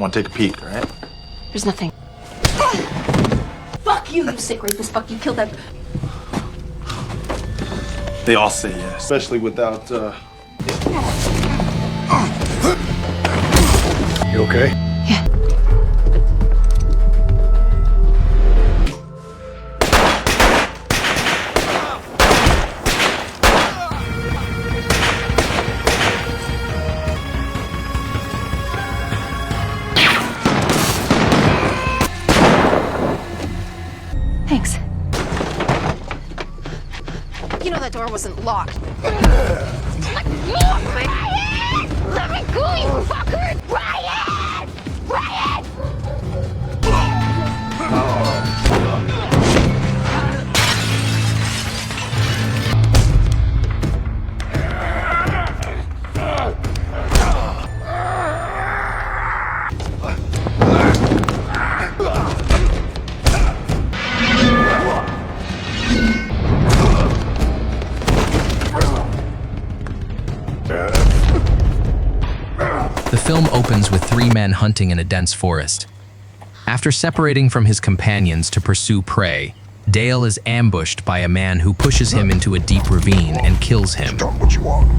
Want to take a peek, all right? There's nothing. Fuck you, you sick rapist. Fuck, you killed that. They all say yes. Especially without, You okay? Yeah. Thanks. You know that door wasn't locked. Let me go, you fucker! Ryan! Ryan! The film opens with three men hunting in a dense forest. After separating from his companions to pursue prey, Dale is ambushed by a man who pushes him into a deep ravine and kills him. What you want?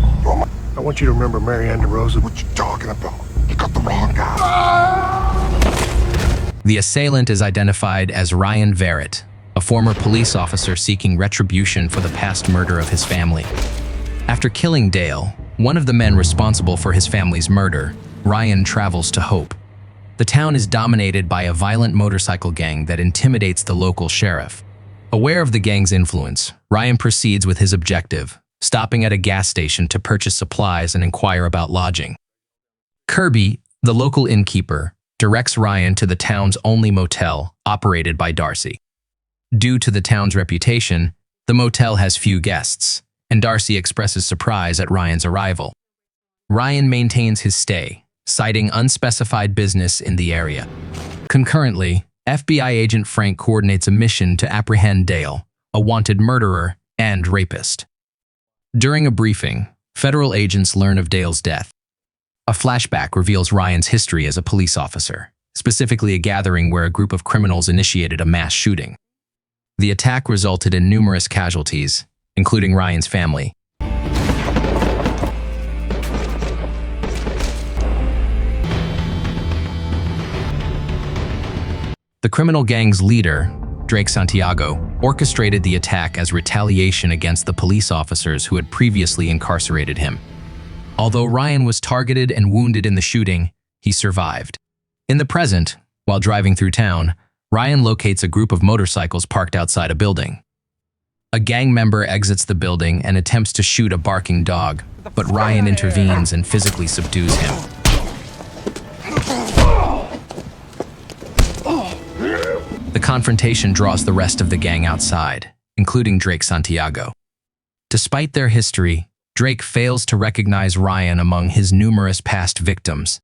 I want you to remember Marianne DeRosa. What you talking about? You got the wrong guy. The assailant is identified as Ryan Varrett, a former police officer seeking retribution for the past murder of his family. After killing Dale, one of the men responsible for his family's murder, Ryan travels to Hope. The town is dominated by a violent motorcycle gang that intimidates the local sheriff. Aware of the gang's influence, Ryan proceeds with his objective, stopping at a gas station to purchase supplies and inquire about lodging. Kirby, the local innkeeper, directs Ryan to the town's only motel, operated by Darcy. Due to the town's reputation, the motel has few guests, and Darcy expresses surprise at Ryan's arrival. Ryan maintains his stay, citing unspecified business in the area. Concurrently, FBI agent Frank coordinates a mission to apprehend Dale, a wanted murderer and rapist. During a briefing, federal agents learn of Dale's death. A flashback reveals Ryan's history as a police officer, specifically a gathering where a group of criminals initiated a mass shooting. The attack resulted in numerous casualties, including Ryan's family. The criminal gang's leader, Drayke Santiago, orchestrated the attack as retaliation against the police officers who had previously incarcerated him. Although Ryan was targeted and wounded in the shooting, he survived. In the present, while driving through town, Ryan locates a group of motorcycles parked outside a building. A gang member exits the building and attempts to shoot a barking dog, but Ryan intervenes and physically subdues him. The confrontation draws the rest of the gang outside, including Drayke Santiago. Despite their history, Drayke fails to recognize Ryan among his numerous past victims.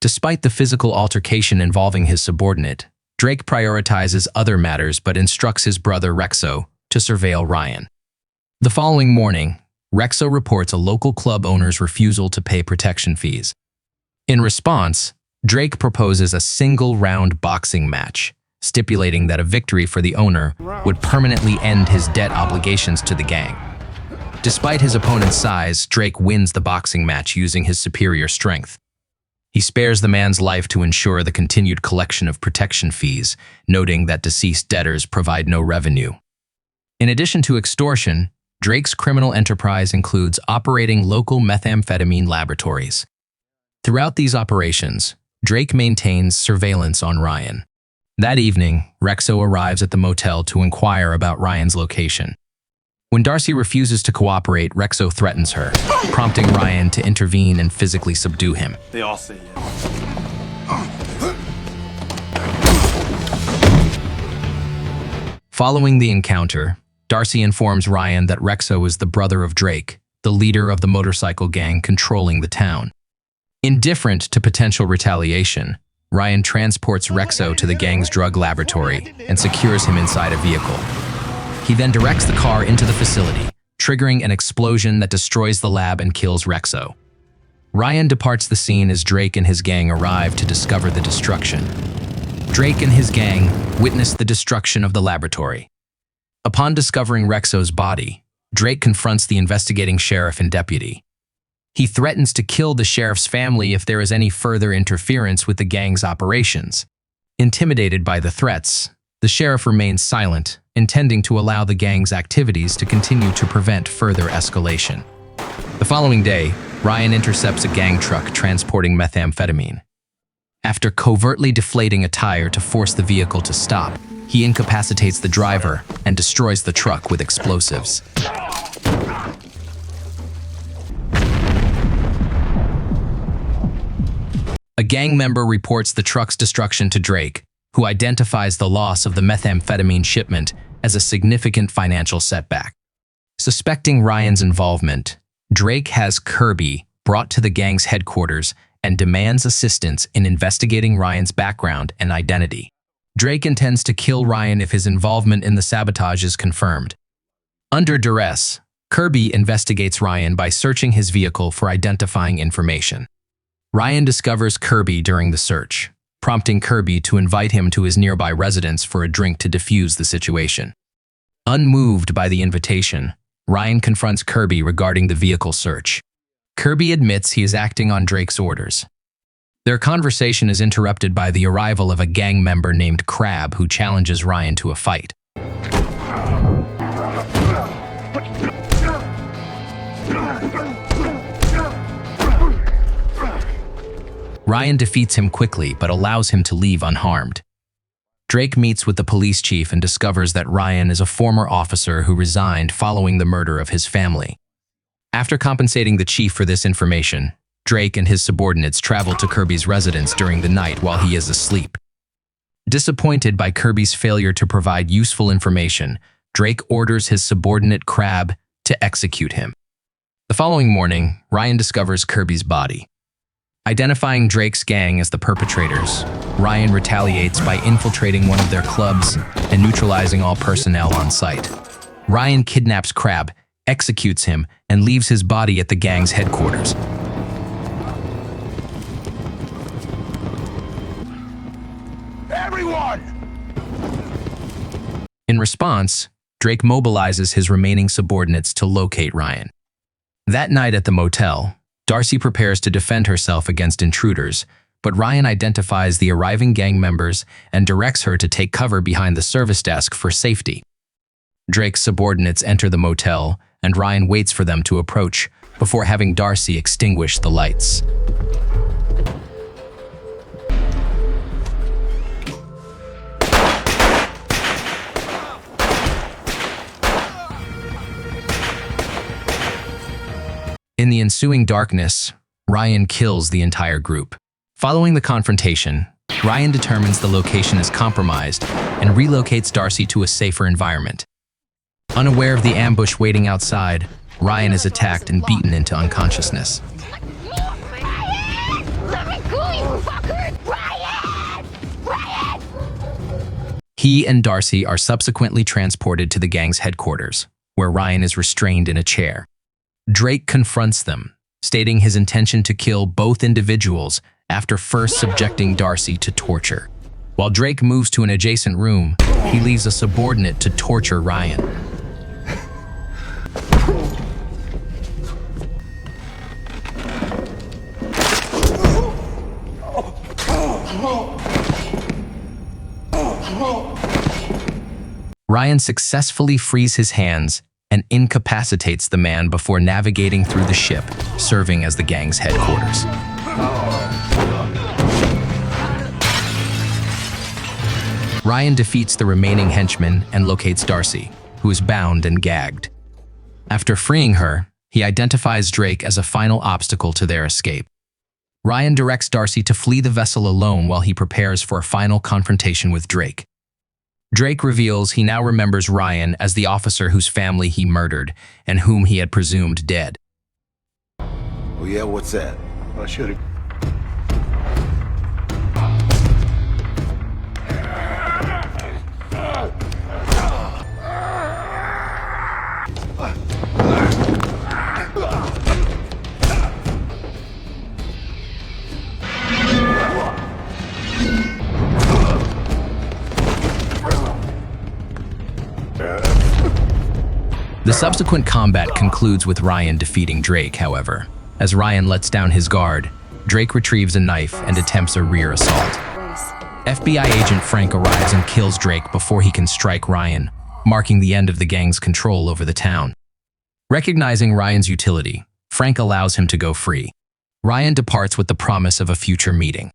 Despite the physical altercation involving his subordinate, Drayke prioritizes other matters but instructs his brother Rexo to surveil Ryan. The following morning, Rexo reports a local club owner's refusal to pay protection fees. In response, Drayke proposes a single-round boxing match, stipulating that a victory for the owner would permanently end his debt obligations to the gang. Despite his opponent's size, Drayke wins the boxing match using his superior strength. He spares the man's life to ensure the continued collection of protection fees, noting that deceased debtors provide no revenue. In addition to extortion, Drayke's criminal enterprise includes operating local methamphetamine laboratories. Throughout these operations, Drayke maintains surveillance on Ryan. That evening, Rexo arrives at the motel to inquire about Ryan's location. When Darcy refuses to cooperate, Rexo threatens her, prompting Ryan to intervene and physically subdue him. They all say yes. Following the encounter, Darcy informs Ryan that Rexo is the brother of Drayke, the leader of the motorcycle gang controlling the town. Indifferent to potential retaliation, Ryan transports Rexo to the gang's drug laboratory and secures him inside a vehicle. He then directs the car into the facility, triggering an explosion that destroys the lab and kills Rexo. Ryan departs the scene as Drayke and his gang arrive to discover the destruction. Drayke and his gang witness the destruction of the laboratory. Upon discovering Rexo's body, Drayke confronts the investigating sheriff and deputy. He threatens to kill the sheriff's family if there is any further interference with the gang's operations. Intimidated by the threats, the sheriff remains silent, intending to allow the gang's activities to continue to prevent further escalation. The following day, Ryan intercepts a gang truck transporting methamphetamine. After covertly deflating a tire to force the vehicle to stop, he incapacitates the driver and destroys the truck with explosives. A gang member reports the truck's destruction to Drayke, who identifies the loss of the methamphetamine shipment as a significant financial setback. Suspecting Ryan's involvement, Drayke has Kirby brought to the gang's headquarters and demands assistance in investigating Ryan's background and identity. Drayke intends to kill Ryan if his involvement in the sabotage is confirmed. Under duress, Kirby investigates Ryan by searching his vehicle for identifying information. Ryan discovers Kirby during the search, prompting Kirby to invite him to his nearby residence for a drink to defuse the situation. Unmoved by the invitation, Ryan confronts Kirby regarding the vehicle search. Kirby admits he is acting on Drayke's orders. Their conversation is interrupted by the arrival of a gang member named Crab who challenges Ryan to a fight. Ryan defeats him quickly but allows him to leave unharmed. Drayke meets with the police chief and discovers that Ryan is a former officer who resigned following the murder of his family. After compensating the chief for this information, Drayke and his subordinates travel to Kirby's residence during the night while he is asleep. Disappointed by Kirby's failure to provide useful information, Drayke orders his subordinate Crab to execute him. The following morning, Ryan discovers Kirby's body. Identifying Drayke's gang as the perpetrators, Ryan retaliates by infiltrating one of their clubs and neutralizing all personnel on site. Ryan kidnaps Crab, executes him, and leaves his body at the gang's headquarters. Everyone! In response, Drayke mobilizes his remaining subordinates to locate Ryan. That night at the motel, Darcy prepares to defend herself against intruders, but Ryan identifies the arriving gang members and directs her to take cover behind the service desk for safety. Drayke's subordinates enter the motel, and Ryan waits for them to approach before having Darcy extinguish the lights. In the ensuing darkness, Ryan kills the entire group. Following the confrontation, Ryan determines the location is compromised and relocates Darcy to a safer environment. Unaware of the ambush waiting outside, Ryan is attacked and beaten into unconsciousness. Ryan! Let me go, you fucker! Ryan! Ryan! He and Darcy are subsequently transported to the gang's headquarters, where Ryan is restrained in a chair. Drayke confronts them, stating his intention to kill both individuals after first subjecting Darcy to torture. While Drayke moves to an adjacent room, he leaves a subordinate to torture Ryan. Ryan successfully frees his hands and incapacitates the man before navigating through the ship, serving as the gang's headquarters. Ryan defeats the remaining henchmen and locates Darcy, who is bound and gagged. After freeing her, he identifies Drayke as a final obstacle to their escape. Ryan directs Darcy to flee the vessel alone while he prepares for a final confrontation with Drayke. Drayke reveals he now remembers Ryan as the officer whose family he murdered and whom he had presumed dead. Oh yeah, what's that? I should have. The subsequent combat concludes with Ryan defeating Drayke, however. As Ryan lets down his guard, Drayke retrieves a knife and attempts a rear assault. FBI agent Frank arrives and kills Drayke before he can strike Ryan, marking the end of the gang's control over the town. Recognizing Ryan's utility, Frank allows him to go free. Ryan departs with the promise of a future meeting.